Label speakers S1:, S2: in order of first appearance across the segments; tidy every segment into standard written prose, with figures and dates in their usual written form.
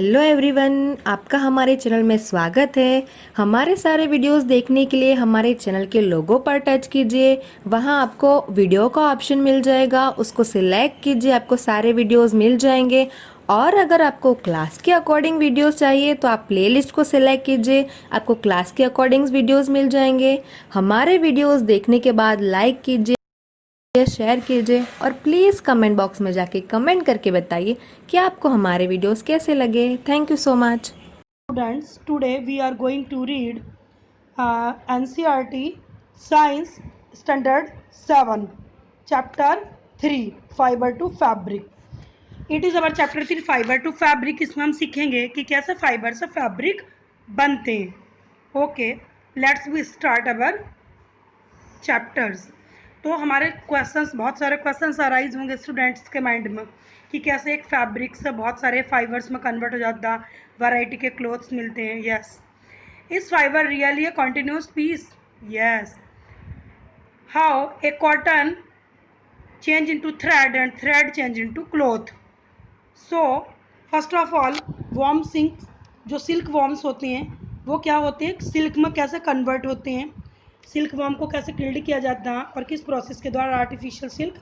S1: Hello everyone, आपका हमारे channel में स्वागत है। हमारे सारे वीडियोस देखने के लिए हमारे चैनल के लोगो पर टच कीजिए। वहां आपको वीडियो का ऑप्शन मिल जाएगा, उसको सिलेक्ट कीजिए, आपको सारे वीडियोस मिल जाएंगे। और अगर आपको क्लास के अकॉर्डिंग वीडियोस चाहिए तो आप प्लेलिस्ट को सिलेक्ट कीजिए, आपको क्लास के अकॉर्डिंग वीडियोस मिल जाएंगे। हमारे वीडियोस देखने के बाद लाइक कीजिए, शेयर कीजिए और प्लीज़ कमेंट बॉक्स में जाके कमेंट करके बताइए कि आपको हमारे वीडियोस कैसे लगे। Thank you so much.
S2: Students, today we are going to read NCERT Science Standard 7, Chapter 3, Fiber to Fabric. It is our Chapter 3, Fiber to Fabric. इसमें हम सीखेंगे कि कैसे फाइबर से फैब्रिक बनते हैं। Okay, let's we start our chapters. तो हमारे क्वेश्चंस, बहुत सारे क्वेश्चंस अराइज होंगे स्टूडेंट्स के माइंड में कि कैसे एक फैब्रिक से बहुत सारे फाइबर्स में कन्वर्ट हो जाता, वैरायटी के क्लोथ्स मिलते हैं। Yes, is fiber really a continuous piece? Yes. How a cotton change into thread and thread change into cloth? So first of all, worm silk, जो सिल्क वॉर्म्स होते हैं वो क्या होते हैं, सिल्क में कैसे कन्वर्ट होते हैं, सिल्क वॉर्म को कैसे क्रिएट किया जाता है और किस प्रोसेस के द्वारा आर्टिफिशियल सिल्क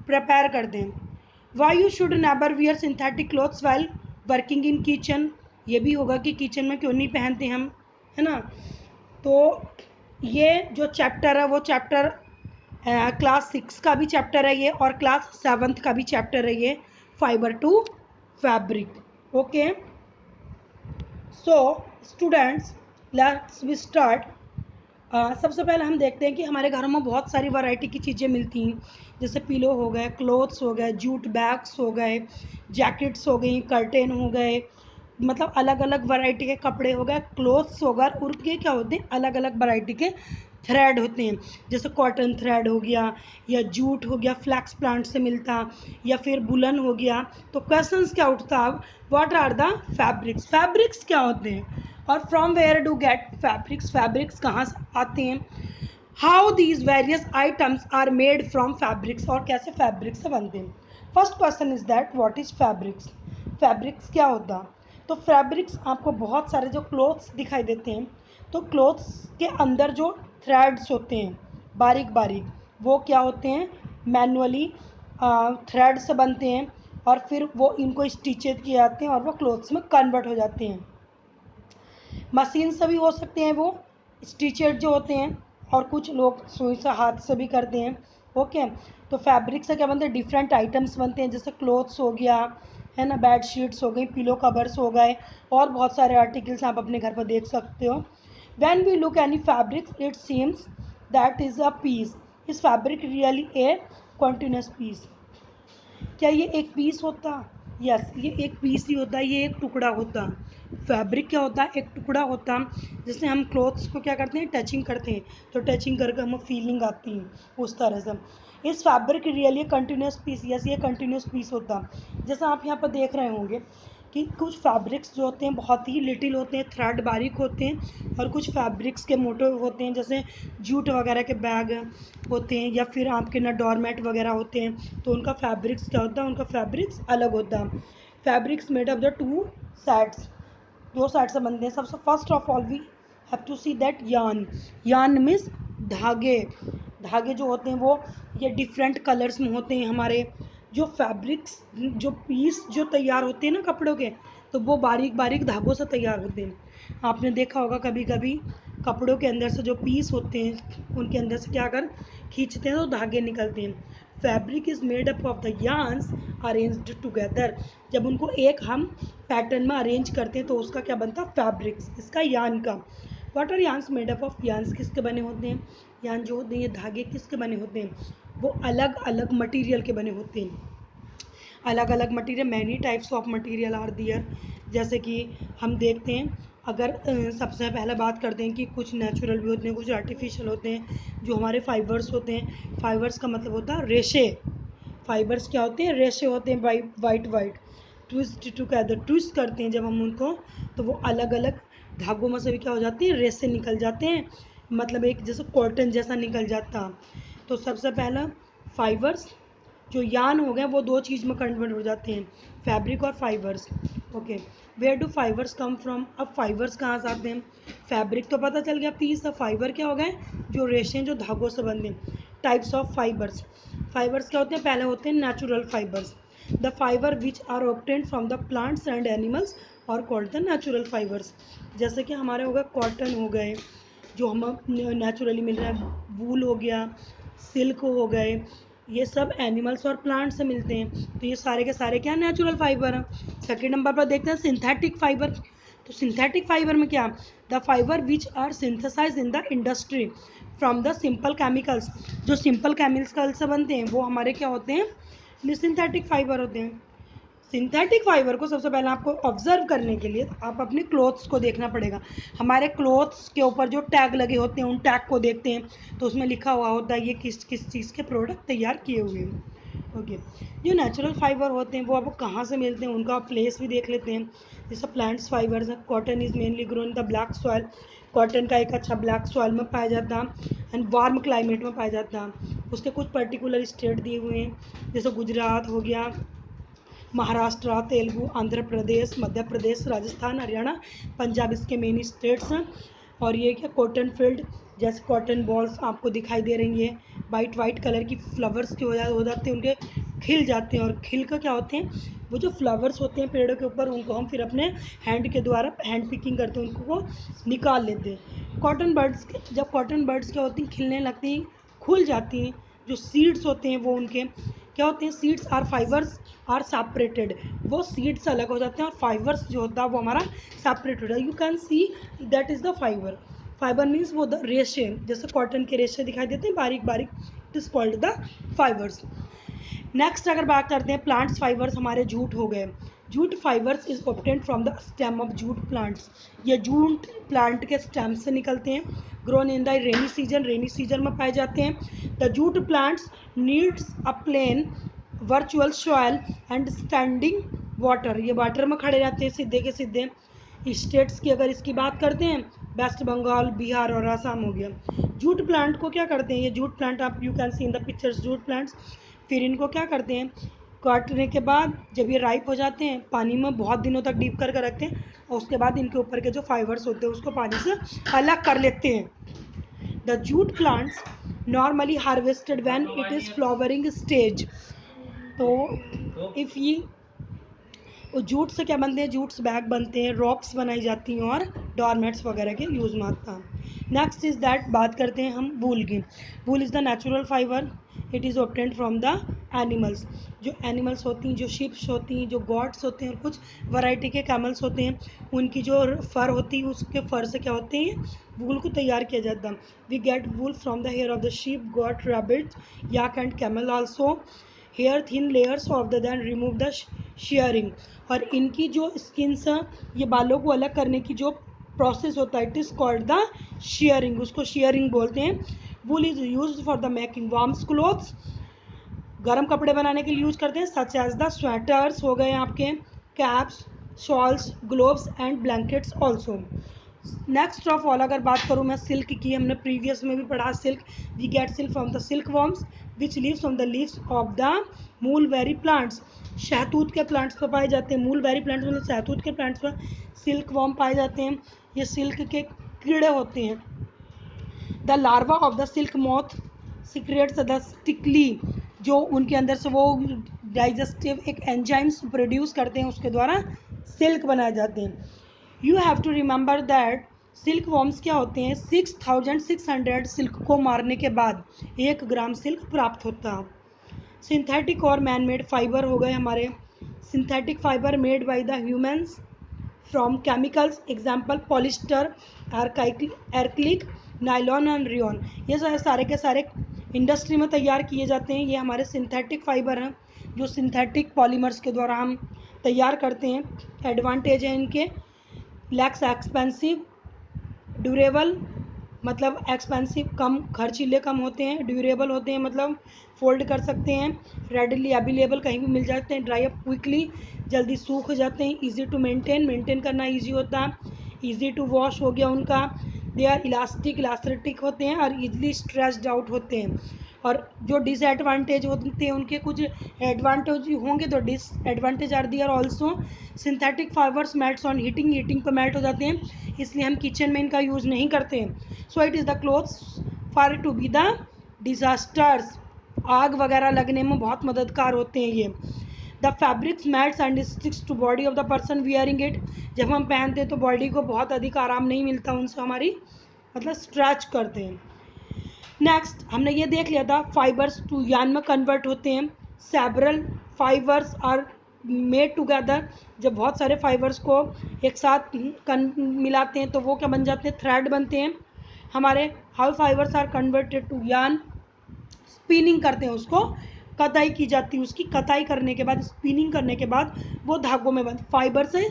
S2: प्रिपेयर करते हैं। Why you should never wear synthetic clothes well working in kitchen? ये भी होगा कि किचन में क्यों नहीं पहनते हम, है ना। तो ये जो चैप्टर है वो चैप्टर क्लास 6 का भी चैप्टर है ये, और क्लास 7th का भी चैप्टर है ये, fiber to fabric. Okay, so students, let's we start. सबसे पहले हम देखते हैं कि हमारे घरों में बहुत सारी वैरायटी की चीज़ें मिलती हैं, जैसे पिलो हो गए, क्लोथ्स हो गए, जूट बैग्स हो गए, जैकेट्स हो गई, कर्टेन हो गए, मतलब अलग अलग वैरायटी के कपड़े हो गए, क्लोथ्स हो गए, और उनके क्या होते हैं, अलग अलग वैरायटी के थ्रेड होते हैं, जैसे कॉटन थ्रेड हो गया, या जूट हो गया, फ्लैक्स प्लांट से मिलता, या फिर बुलन हो गया। तो क्वेश्चंस क्या उठता अब, what are the fabrics? Fabrics क्या होते हैं, और from where do get fabrics? Fabrics कहाँ से आते हैं? How these various items are made from fabrics, और कैसे फैब्रिक्स से बनते हैं। First question is that what is fabrics? Fabrics क्या होता है? तो फैब्रिक्स आपको बहुत सारे जो क्लोथ्स दिखाई देते हैं, तो क्लोथ्स के अंदर जो थ्रेड्स होते हैं बारीक बारीक, वो क्या होते हैं, मैनुअली थ्रेड से बनते हैं, और फिर वो इनको स्टिचेड किए जाते हैं और वो क्लोथ्स में कन्वर्ट हो जाते हैं। मशीन से भी हो सकते हैं वो स्टिचेड जो होते हैं, और कुछ लोग सुई से हाथ से भी करते हैं। ओके, तो फैब्रिक से क्या बनते हैं, डिफरेंट आइटम्स बनते हैं, जैसे क्लोथ्स हो गया, है ना, बेड शीट्स हो गई, पिलो कवर्स हो गए, और बहुत सारे आर्टिकल्स आप अपने घर पर देख सकते हो। When we look any fabrics it seems that is a piece. Is fabric really a continuous piece? क्या ये एक पीस होता? यस, ये एक पीस ही होता है, ये एक टुकड़ा होता। फैब्रिक क्या होता है, एक टुकड़ा होता। जैसे हम क्लॉथ्स को क्या करते हैं, टचिंग करते हैं, तो टचिंग करके हमें फीलिंग आती है, उस तरह से। Is fabric really continuous piece? Yes, ये कंटिन्यूस पीस होता। जैसा आप यहाँ पर देख रहे होंगे कि कुछ फैब्रिक्स जो होते हैं बहुत ही लिटिल होते हैं, थ्रेड बारीक होते हैं, और कुछ फैब्रिक्स के मोटे होते हैं, जैसे जूट वगैरह के बैग होते हैं, या फिर आपके ना डोरमेट वगैरह होते हैं, तो उनका फैब्रिक्स क्या होता है, उनका फैब्रिक्स अलग होता है। Fabrics made of the two sides, दो साइड से बनते हैं। सबसे first of all we have to see that yarn. Yarn means धागे। धागे जो होते हैं वो ये डिफरेंट कलर्स में होते हैं हमारे। जो फैब्रिक्स, जो पीस जो तैयार होते हैं ना कपड़ों के, तो वो बारीक बारीक धागों से तैयार होते हैं। आपने देखा होगा कभी कभी कपड़ों के अंदर से जो पीस होते हैं उनके अंदर से क्या कर खींचते हैं तो धागे निकलते हैं। Fabric is made up of the yarns arranged together. जब उनको एक हम पैटर्न में अरेंज करते हैं तो उसका क्या बनता है, फैब्रिक्स, इसका यान का। What are yarns made up of? Yarns किसके बने होते हैं, यान जो होते हैं ये धागे किसके बने होते हैं, वो अलग अलग मटेरियल के बने होते हैं। अलग अलग material, many types of material are there. जैसे कि हम देखते हैं, अगर सबसे पहले बात करते हैं कि कुछ नेचुरल भी होते हैं, कुछ आर्टिफिशियल होते हैं। जो हमारे फाइबर्स होते हैं, फाइबर्स का मतलब होता है रेशे। फाइबर्स क्या होते हैं, रेशे होते हैं, white white, twist together, twist करते हैं जब हम उनको, तो वो अलग अलग धागों में से भी क्या हो जाती है, रेशे निकल जाते हैं, मतलब एक जैसे कॉटन जैसा निकल जाता। तो सबसे पहला फाइबर्स जो यान हो गए वो दो चीज़ में कन्वर्ट हो जाते हैं, फैब्रिक और fibers. Okay, where do fibers come from? अब फाइबर्स कहाँ से आते हैं? फैब्रिक तो पता चल गया पीस, अब फाइबर क्या हो गए? जो रेशे जो धागों से बंधे। टाइप्स ऑफ फाइबर्स, फाइबर्स क्या होते हैं? पहले होते हैं natural fibers. The fiber which are obtained from the plants and animals are called the natural fibers. जैसे कि हमारे हो गए कॉटन हो गए, जो हम नेचुरली मिल रहा है, वूल हो गया, सिल्क हो गए, ये सब एनिमल्स और प्लांट से मिलते हैं, तो ये सारे के सारे क्या नेचुरल फाइबर हैं। सेकेंड नंबर पर देखते हैं सिंथेटिक फाइबर। तो सिंथेटिक फाइबर में क्या? The fiber which are synthesize in the industry from the simple chemicals. जो सिंपल केमिकल से बनते हैं वो हमारे क्या होते हैं? सिंथेटिक फाइबर होते हैं। सिंथेटिक फाइबर को सबसे पहले आपको ऑब्जर्व करने के लिए आप अपने क्लोथ्स को देखना पड़ेगा। हमारे क्लोथ्स के ऊपर जो टैग लगे होते हैं उन टैग को देखते हैं, तो उसमें लिखा हुआ होता है ये किस किस चीज़ के प्रोडक्ट तैयार किए हुए हैं। ओके, जो नेचुरल फाइबर होते हैं वो आपको कहाँ से मिलते हैं उनका प्लेस भी देख लेते हैं। जैसे प्लांट्स फाइबर्स हैं, cotton is mainly grown in the black soil. Cotton का एक अच्छा ब्लैक सॉइल में पाया जाता है एंड वार्म क्लाइमेट में पाया जाता है। उसके कुछ पर्टिकुलर स्टेट दिए हुए हैं, जैसे गुजरात हो गया, महाराष्ट्र, तेलुगु, आंध्र प्रदेश, मध्य प्रदेश, राजस्थान, हरियाणा, पंजाब इसके मेन स्टेट्स हैं। और ये क्या कॉटन फील्ड, जैसे कॉटन बॉल्स आपको दिखाई दे रही हैं, वाइट वाइट कलर की फ्लावर्स के हो जाते हैं, उनके खिल जाते हैं, और खिल का क्या होते हैं? वो जो फ्लावर्स होते हैं पेड़ों के ऊपर, उनको हम फिर अपने हैंड के द्वारा हैंड पिकिंग करते हैं, उनको वो निकाल लेते हैं। कॉटन बर्ड्स, जब कॉटन बर्ड्स क्या होती हैं? खिलने लगती हैं, खुल जाती हैं, जो सीड्स होते हैं वो उनके क्या होते हैं? Seeds are fibers are separated. वो सीड्स अलग हो जाते हैं और फाइबर्स जो होता है वो हमारा सेपरेटेड है। You can see that is the fibre. Fibre means वो द रेशे, जैसे कॉटन के रेशे दिखाई देते हैं बारीक बारीक, it is called the fibres. Next अगर बात करते हैं प्लांट्स फाइबर्स, हमारे जूट हो गए। Jute fibers is obtained from the stem of jute plants. ये जूट प्लांट के स्टेम से निकलते हैं। Grown in the rainy season, rainy season में पाए जाते हैं। The jute plants needs a plain virtual soil and standing water. ये वाटर में खड़े रहते हैं सीधे के सीधे। स्टेट्स की अगर इसकी बात करते हैं, वेस्ट बंगाल, बिहार और आसाम हो गया। जूट प्लांट को क्या करते हैं? ये जूट प्लांट आप you can see in the pictures jute plants. फिर इनको क्या करते हैं? काटने के बाद जब ये राइप हो जाते हैं, पानी में बहुत दिनों तक डीप करके रखते हैं, और उसके बाद इनके ऊपर के जो फाइबर्स होते हैं उसको पानी से अलग कर लेते हैं। The jute plants normally harvested when it is flowering stage. तो इफ़ ये जूट से क्या बनते हैं? जूट्स बैग बनते हैं, रॉप्स बनाई जाती हैं और डॉर्मेट्स वगैरह के यूज़ में आता है। नेक्स्ट इज़ दैट, बात करते हैं हम वूल की। Wool is the natural fibre, it is obtained from the animals. जो एनिमल्स होती हैं, जो शिप्स होती हैं, जो गॉड्स होते हैं, और कुछ वैरायटी के कैमल्स होते हैं, उनकी जो फर होती है उसके फर से क्या होते हैं? वूल को तैयार किया जाता है। We get wool from the hair of the sheep, goat, rabbit, yak and camel also. Hair thin layers of the then remove the shearing. और इनकी जो स्किन्स हैं, ये बालों को अलग करने की जो प्रोसेस होता है, it is called the sharing, उसको शेयरिंग बोलते हैं। Wool is used for the making warms clothes, गर्म कपड़े बनाने के लिए यूज़ करते हैं, सच एज द स्वेटर्स हो गए आपके, caps, shawls, gloves and blankets also. Next of all अगर बात करूँ मैं सिल्क की, हमने प्रीवियस में भी पढ़ा silk. We get silk from the silk worms which leaves from the leaves of the mulberry plants. शहतूत के प्लांट्स पर पाए जाते हैं, मूलबेरी प्लांट्स मतलब शहतूत के प्लांट्स पर सिल्क वॉर्म पाए जाते हैं। ये सिल्क के कीड़े होते हैं। The larva of the silk moth secretes the sticky, जो उनके अंदर से वो डाइजेस्टिव एक एंजाइम्स प्रोड्यूस करते हैं, उसके द्वारा सिल्क बनाए जाते हैं। You have to remember that silk worms क्या होते हैं? 6600 सिल्क को मारने के बाद 1 ग्राम सिल्क प्राप्त होता है। सिंथेटिक और मैन मेड फाइबर हो गए हमारे। Synthetic fibre made by the humans from chemicals, example polyester, acrylic, nylon and rayon. ये सारे के सारे इंडस्ट्री में तैयार किए जाते हैं। ये हमारे सिंथेटिक फाइबर हैं जो सिंथेटिक पॉलीमर्स के द्वारा हम तैयार करते हैं। एडवांटेज है इनके, लैक्स एक्सपेंसिव, ड्यूरेबल मतलब एक्सपेंसिव कम खर्चीले कम होते हैं, ड्यूरेबल होते हैं मतलब फोल्ड कर सकते हैं, रेडली अवेलेबल कहीं भी मिल जाते हैं, ड्राई अप क्विकली जल्दी सूख जाते हैं, इजी टू मेंटेन, मेंटेन करना इजी होता है, इजी टू वॉश हो गया उनका, दे आर इलास्टिक होते हैं और इजली स्ट्रेच्ड आउट होते हैं। और जो डिसएडवांटेज होते हैं उनके कुछ एडवांटेज होंगे, तो disadvantage are there also. Synthetic fibers melts on heating पर मेल्ट हो जाते हैं, इसलिए हम किचन में इनका यूज़ नहीं करते हैं। So it is the clothes for to be the disasters, आग वगैरह लगने में बहुत मददगार होते हैं ये। The fabrics melts and sticks to body of the person wearing it, जब हम पहनते हैं तो बॉडी को बहुत अधिक आराम नहीं मिलता उनसे, हमारी मतलब स्ट्रेच करते हैं। नेक्स्ट हमने ये देख लिया था फाइबर्स टू यार्न में कन्वर्ट होते हैं। Several fibers are made together, जब बहुत सारे फाइबर्स को एक साथ मिलाते हैं तो वो क्या बन जाते हैं, थ्रेड बनते हैं हमारे। How fibers are converted to yarn, spinning करते हैं उसको, कताई की जाती है, उसकी कताई करने के बाद स्पिनिंग करने के बाद वो धागों में बन, फाइबर से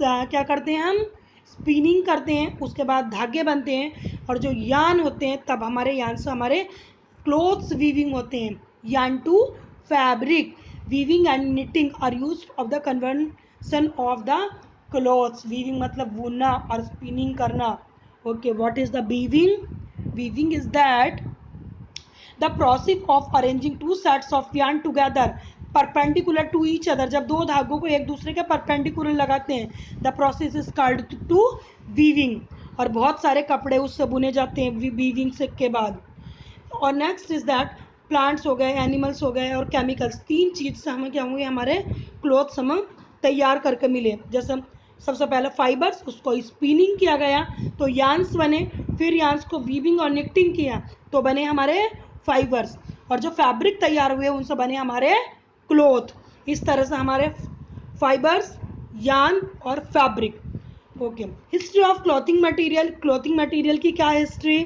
S2: क्या करते हैं हम, स्पिनिंग करते हैं, उसके बाद धागे बनते हैं। और जो यान होते हैं तब हमारे यान से हमारे क्लोथ्स वीविंग होते हैं। Yarn to fabric, weaving and knitting are use of the conversion of the clothes. Weaving मतलब बुनना और स्पिनिंग करना। Okay, what is the weaving? Weaving is that the process of arranging two sets of yarn together perpendicular to each other, जब दो धागों को एक दूसरे के परपेंडिकुलर लगाते हैं, the process is called to weaving। और बहुत सारे कपड़े उससे बुने जाते हैं वीविंग से के बाद। और नेक्स्ट इज दैट प्लांट्स हो गए, एनिमल्स हो गए और केमिकल्स, तीन चीज़ से हमें क्या होंगे, हमारे क्लोथ्स हम तैयार करके मिले। जैसे सबसे पहले फाइबर्स, उसको स्पिनिंग किया गया तो यान्स बने, फिर यान्स को वीविंग और निटिंग किया तो बने हमारे फाइबर्स, और जो फैब्रिक तैयार हुए उनसे बने हमारे क्लोथ। इस तरह से हमारे फाइबर्स, यान और fabric. Okay, history of clothing material. Clothing material की क्या history?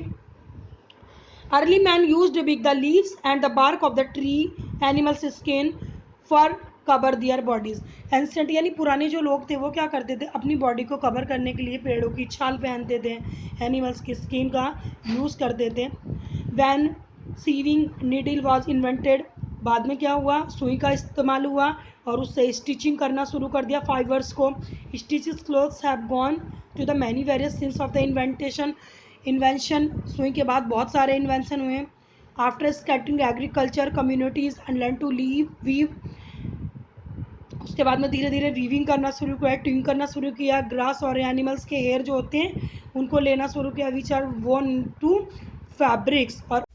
S2: Early man used big the leaves and the bark of the tree, animals skin for cover their bodies. Ancient यानी पुराने जो लोग थे वो क्या करते थे, अपनी बॉडी को कवर करने के लिए पेड़ों की छाल पहनते थे, एनिमल्स की स्किन का यूज़ करते थे। When sewing needle was invented, बाद में क्या हुआ, सुई का इस्तेमाल हुआ और उससे स्टिचिंग करना शुरू कर दिया फाइबर्स को। Stitches clothes have gone to the many various since of the invention. सुई के बाद बहुत सारे इन्वेंशन हुए। After scattering agriculture communities and learn to weave, उसके बाद में धीरे धीरे वीविंग करना शुरू किया, ट्यूइंग करना शुरू किया। ग्रास और एनिमल्स के हेयर जो होते हैं उनको लेना शुरू किया, विच आर वोन टू फैब्रिक्स। और